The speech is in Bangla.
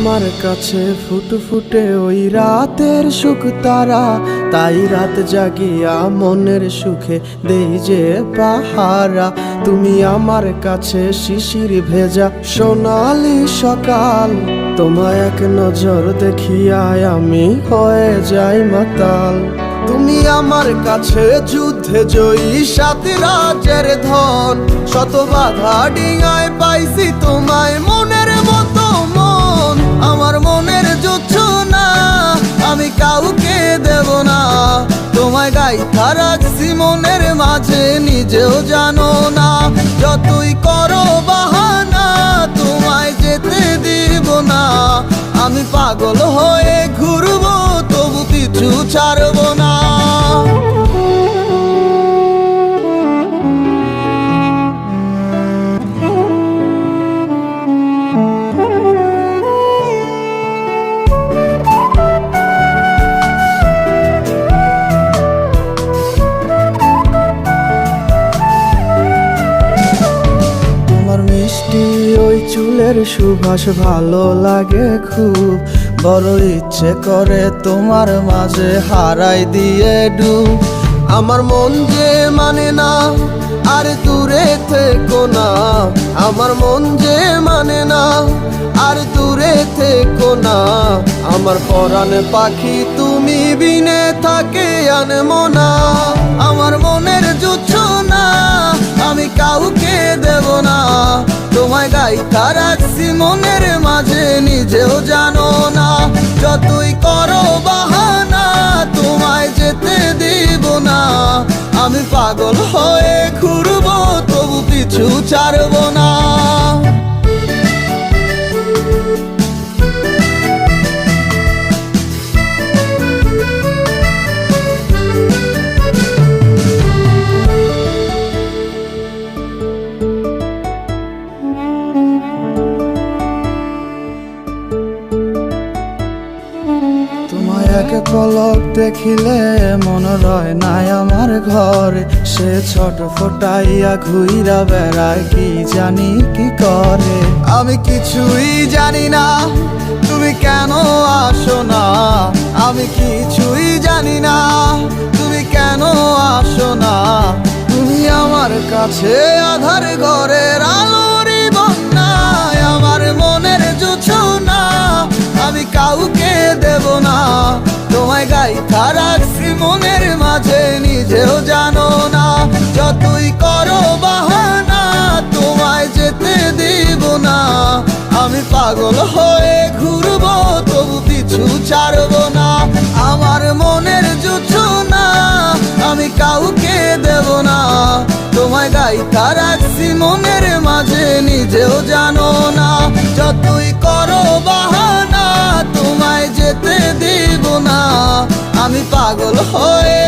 আমার কাছে ফুটফুটে ওই রাতের সুখ তারা, তাই রাত জাগিয়া মনের সুখে দেই যে পাহারা। তুমি আমার কাছে শিশির ভেজা সোনালি সকাল, তোমায় এক নজর দেখিয়ায় আমি হয়ে যাই মাতাল। তুমি আমার কাছে যুদ্ধে জয়ী সাত রাজের ধন, শত বাধা ডিঙায় পাইছি তোমায় মনের মতো মন। আমার মনের জোছনা আমি কাউকে দেব না, তোমায় গাইথা রাখছি মনের মাঝে নিজেও জানো না। যতই করো বাহানা তোমায় যেতে দিব না, আমি পাগল হয়ে ঘুরবো তবু পিছু ছাড়বো না। মিষ্টি ওই চুলের সুবাস ভালো লাগে খুব, বড় ইচ্ছে করে তোমার মাঝে হারাই দিয়ে ডুব। আমার মন যে মানে না আর দূরে থেকো না, আমার মন যে মানে না আর দূরে থেকো না। আমার পরাণ পাখি তুমি বিনে থাকে আনমো না, আমার মনের জোছনা আমি কাউকে দেব না। তোমায় গাইথা রাখছি মনের মাঝে নিজেও জানো না, যতই করো বাহানা তোমায় যেতে দিব না। আমি পাগল হয়ে ঘুরবো তবু পিছু ছাড়বো না। এক পলক দেখিলে মন রয় নাই আমার ঘরে, সে ছোট ফোটাইয়া ঘুইরা বেড়ায় কি জানি কি করে। আমি কিছুই জানি না তুমি কেন আসো না, আমি কিছুই জানি না তুমি কেন আসো না। তুমি আমার কাছে আধার ঘরের আলোরই বন্যায়, আমার মনের জোছনা আমি কাউকে দেব না। তোমায় গাইথা রাখছি মনের মাঝে নিজেও জানো না, যতই করো বাহানা তোমায় যেতে দিব না। আমি পাগল হয়ে ঘুরবো তবু পিছু ছাড়বো না। আমার মনের জোছনা আমি কাউকে দেব না, তোমায় গাইথা রাখছি মনের মাঝে নিজেও জানো না। যতই করো বাহানা তোমায় যেতে দিব না, আমি পাগল হয়ে